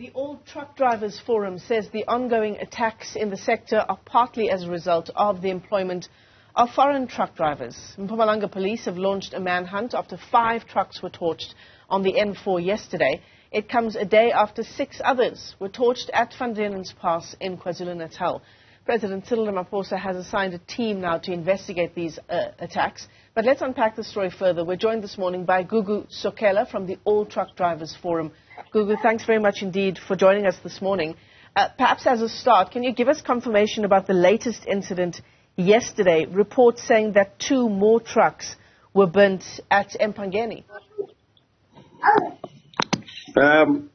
The All Truck Drivers Forum says the ongoing attacks in the sector are partly as a result of the employment of foreign truck drivers. Mpumalanga police have launched a manhunt after 5 trucks were torched on the N4 yesterday. It comes a day after 6 others were torched at Van Reenen's Pass in KwaZulu-Natal. President Cyril Ramaphosa has assigned a team now to investigate these attacks. But let's unpack the story further. We're joined this morning by Gugu Sokhela from the All Truck Drivers Forum. Gugu, thanks very much indeed for joining us this morning. Perhaps as a start, can you give us confirmation about the latest incident yesterday? Reports saying that 2 more trucks were burnt at Mpangeni.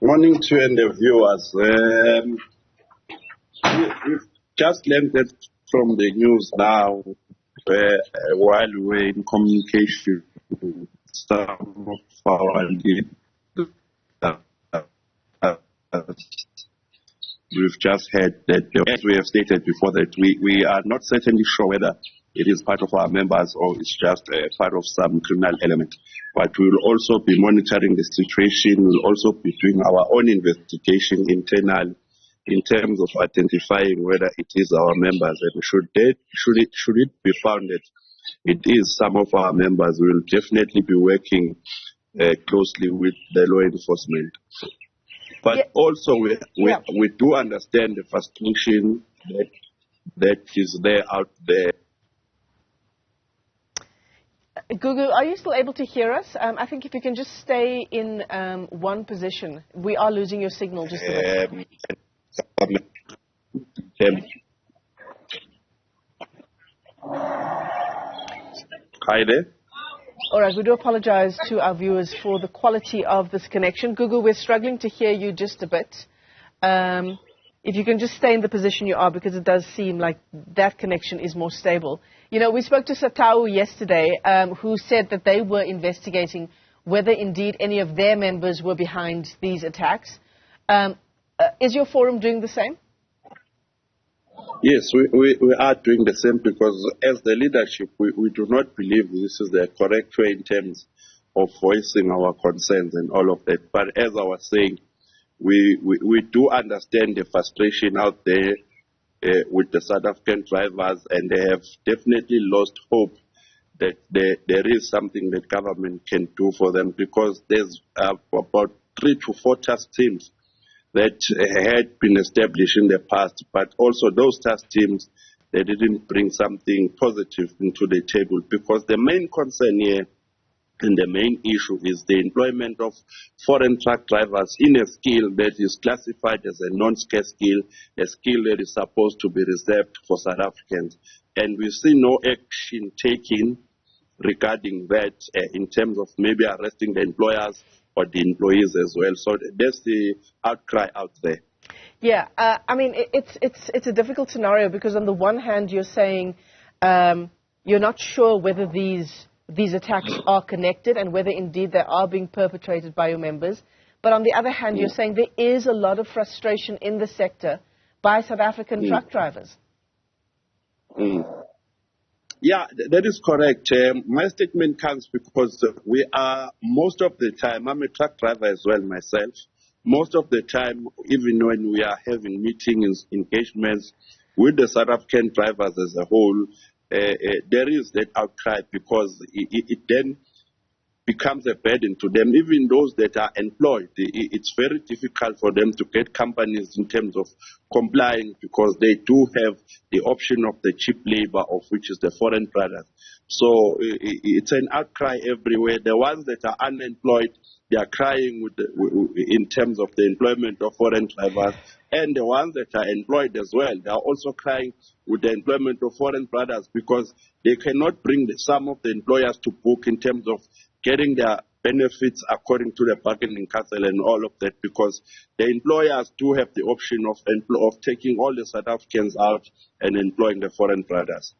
Morning to you and the viewers. We've just learned that from the news now, while we were in communication with some of our leaders, we've just heard that, as we have stated before, that we are not certainly sure whether it is part of our members or it's just part of some criminal element. But we will also be monitoring the situation. We'll also be doing our own investigation internal in terms of identifying whether it is our members. And should it be found that it is some of our members, we will definitely be working closely with the law enforcement. But also we do understand the frustration that is there out there. Gugu, are you still able to hear us? I think if you can just stay in one position. We are losing your signal just a bit. Hi there. All right, we do apologize to our viewers for the quality of this connection. Gugu, we're struggling to hear you just a bit. If you can just stay in the position you are, because it does seem like that connection is more stable. You know, we spoke to Satau yesterday, who said that they were investigating whether indeed any of their members were behind these attacks. Is your forum doing the same? Yes, we are doing the same, because as the leadership, we do not believe this is the correct way in terms of voicing our concerns and all of that. But as I was saying, we do understand the frustration out there with the South African drivers, and they have definitely lost hope that there is something that government can do for them, because there's about 3 to 4 task teams that had been established in the past, but also those task teams, they didn't bring something positive into the table, because the main concern here and the main issue is the employment of foreign truck drivers in a skill that is classified as a non-scarce skill, a skill that is supposed to be reserved for South Africans. And we see no action taken regarding that in terms of maybe arresting the employers or the employees as well. So that's the outcry out there. Yeah, I mean, it's a difficult scenario, because on the one hand you're saying you're not sure whether these attacks are connected and whether indeed they are being perpetrated by your members. But on the other hand, you're saying there is a lot of frustration in the sector by South African truck drivers. Yeah, that is correct. My statement comes because we are, most of the time, I'm a truck driver as well myself, most of the time, even when we are having meetings, engagements with the South African drivers as a whole, there is that outcry, because it then becomes a burden to them. Even those that are employed, it's very difficult for them to get companies in terms of complying, because they do have the option of the cheap labor, of which is the foreign product. So it's an outcry everywhere. The ones that are unemployed, they are crying in terms of the employment of foreign drivers, and the ones that are employed as well, they are also crying with the employment of foreign brothers, because they cannot bring some of the employers to book in terms of getting their benefits according to the bargaining council and all of that, because the employers do have the option of taking all the South Africans out and employing the foreign brothers.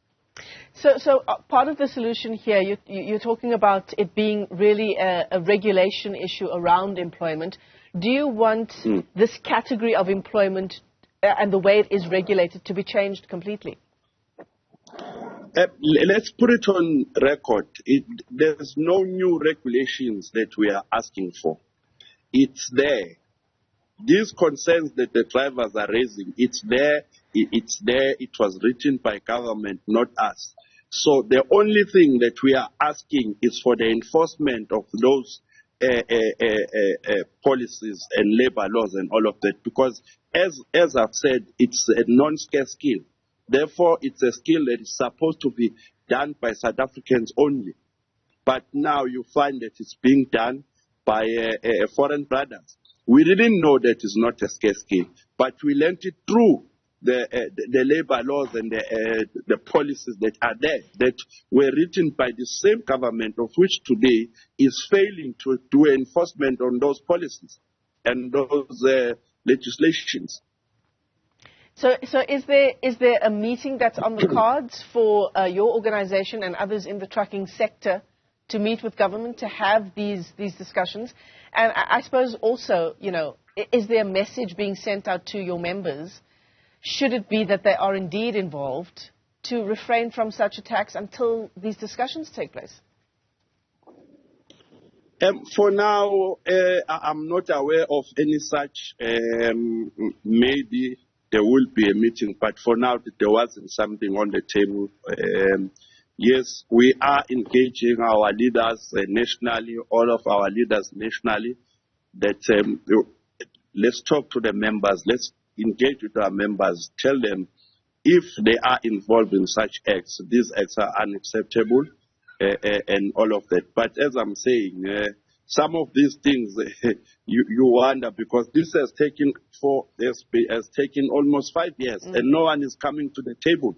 So part of the solution here, you're talking about it being really a regulation issue around employment. Do you want this category of employment and the way it is regulated to be changed completely? Let's put it on record. There's no new regulations that we are asking for. It's there. these concerns that the drivers are raising, it's there, it was written by government, not us. So the only thing that we are asking is for the enforcement of those policies and labor laws and all of that, because as I've said, it's a non-scarce skill. Therefore, it's a skill that is supposed to be done by South Africans only. But now you find that it's being done by foreign brothers. We didn't know that it's not a scarce skill, but we learned it through the labor laws and the policies that are there, that were written by the same government, of which today is failing to do enforcement on those policies and those legislations. So is there a meeting that's on the cards for your organization and others in the trucking sector to meet with government to have these discussions? And I suppose also, is there a message being sent out to your members, should it be that they are indeed involved, to refrain from such attacks until these discussions take place? For now, I'm not aware of any such. Maybe there will be a meeting, but for now, there wasn't something on the table. Yes, we are engaging our leaders nationally, all of our leaders nationally, that let's talk to the members, let's engage with our members, tell them if they are involved in such acts, these acts are unacceptable and all of that. But as I'm saying, some of these things you wonder, because this has taken almost 5 years and no one is coming to the table.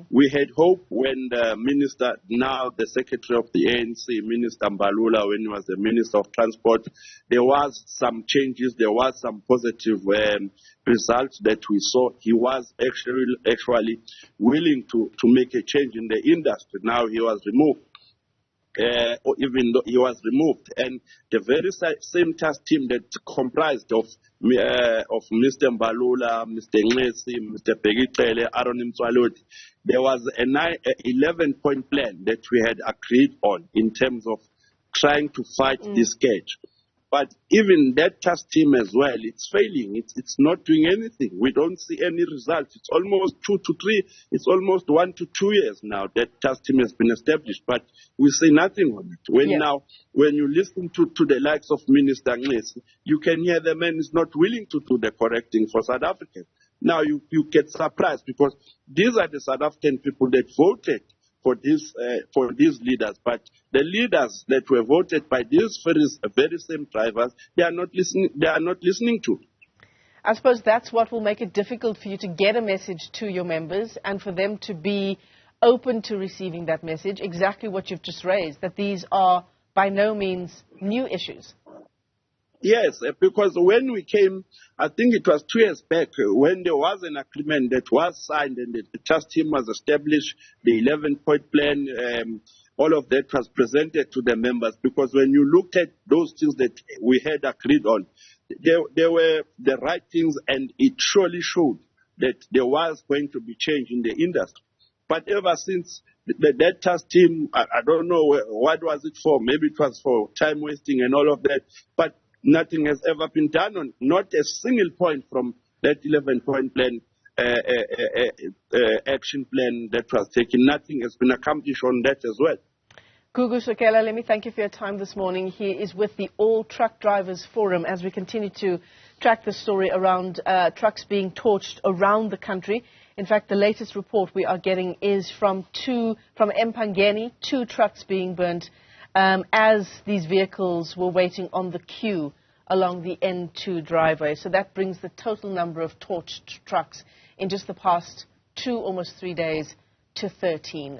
We had hope when the minister, now the secretary of the ANC, Minister Mbalula, when he was the Minister of Transport, there was some changes, there was some positive results that we saw. He was actually willing to make a change in the industry. Now he was removed. Even though he was removed, and the very same task team that comprised of Mr. Mbalula, Mr. Nxesi, Mr. Pegitele, Aaron Mtswalodi, there was a 11-point plan that we had agreed on in terms of trying to fight this scourge. But even that task team as well, it's failing. It's not doing anything. We don't see any results. It's almost 2 to 3. It's almost 1 to 2 years now that task team has been established, but we see nothing on it. When you listen to the likes of Minister Nxesi, you can hear the man is not willing to do the correct thing for South Africans. Now you get surprised, because these are the South African people that voted for these leaders, but the leaders that were voted by these very same drivers, they are not listening to. I suppose that's what will make it difficult for you to get a message to your members and for them to be open to receiving that message, exactly what you've just raised, that these are by no means new issues. Yes, because when we came, I think it was 2 years back, when there was an agreement that was signed and the task team was established, the 11-point plan, all of that was presented to the members, because when you looked at those things that we had agreed on, they were the right things, and it surely showed that there was going to be change in the industry. But ever since that task team, I don't know what was it for. Maybe it was for time wasting and all of that, but nothing has ever been done on, not a single point from that 11-point plan, action plan that was taken. Nothing has been accomplished on that as well. Gugu, Sokhela, let me thank you for your time this morning. He is with the All Truck Drivers Forum as we continue to track the story around trucks being torched around the country. In fact, the latest report we are getting is from Empangeni, 2 trucks being burnt as these vehicles were waiting on the queue along the N2 driveway. So that brings the total number of torched trucks in just the past 2, almost 3 days to 13.